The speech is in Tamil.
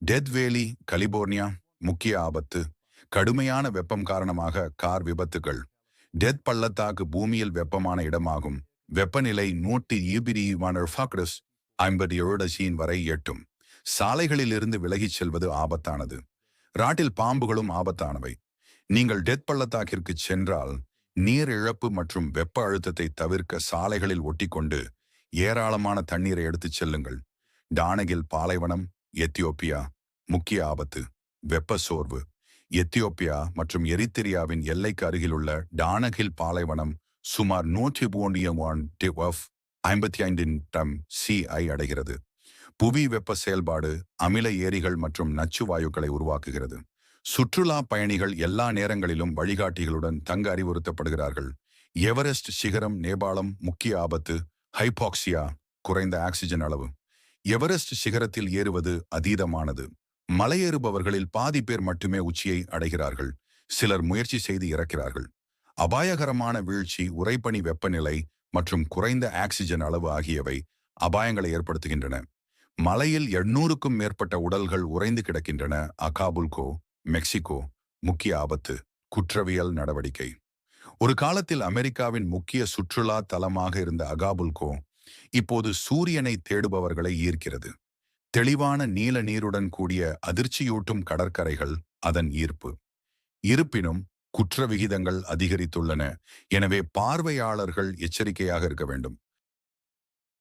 டெத் வேலி, கலிபோர்னியா முக்கிய ஆபத்து. கடுமையான வெப்பம் காரணமாக கார் விபத்துகள். டெத் பள்ளத்தாக்கு பூமியில் வெப்பமான இடமாகும். வெப்பநிலை 150 வரை எட்டும். சாலைகளில் இருந்து விலகிச் செல்வது ஆபத்தானது. ராட்டில் பாம்புகளும் ஆபத்தானவை. நீங்கள் டெத் பள்ளத்தாக்கிற்கு சென்றால் நீர் இழப்பு மற்றும் வெப்ப அழுத்தத்தை தவிர்க்க சாலைகளில் ஒட்டிக்கொண்டு ஏராளமான தண்ணீரை எடுத்துச் செல்லுங்கள். டானகில் பாலைவனம், எத்தியோப்பியா முக்கிய ஆபத்து. வெப்ப சோர்வு. எத்தியோப்பியா மற்றும் எரித்திரியாவின் எல்லைக்கு அருகிலுள்ள டானகில் பாலைவனம் சுமார் 155 அடைகிறது. புவி வெப்ப செயல்பாடு அமில ஏரிகள் மற்றும் நச்சு வாயுக்களை உருவாக்குகிறது. சுற்றுலா பயணிகள் எல்லா நேரங்களிலும் வழிகாட்டிகளுடன் தங்க அறிவுறுத்தப்படுகிறார்கள். எவரெஸ்ட் சிகரம், நேபாளம் முக்கிய ஆபத்து. ஹைபாக்சியா, குறைந்த ஆக்சிஜன் அளவு. எவரெஸ்ட் சிகரத்தில் ஏறுவது அதீதமானது. மலையேறுபவர்களில் பாதி பேர் மட்டுமே உச்சியை அடைகிறார்கள். சிலர் முயற்சி செய்து இறக்கிறார்கள். அபாயகரமான வீழ்ச்சி, உறைபனி, வெப்பநிலை மற்றும் குறைந்த ஆக்சிஜன் அளவு ஆகியவை அபாயங்களை ஏற்படுத்துகின்றன. மலையில் 800க்கும் மேற்பட்ட உடல்கள் உறைந்து கிடக்கின்றன. அகாபுல்கோ, மெக்சிகோ முக்கிய ஆபத்து. குற்றவியல் நடவடிக்கை. ஒரு காலத்தில் அமெரிக்காவின் முக்கிய சுற்றுலா தலமாக இருந்த அகாபுல்கோ இப்போது சூரியனை தேடுபவர்களை ஈர்க்கிறது. தெளிவான நீல நீருடன் கூடிய அதிர்ச்சியூட்டும் கடற்கரைகள் அதன் ஈர்ப்பு. இருப்பினும் குற்ற விகிதங்கள் அதிகரித்துள்ளன. எனவே பார்வையாளர்கள் எச்சரிக்கையாக இருக்க வேண்டும்.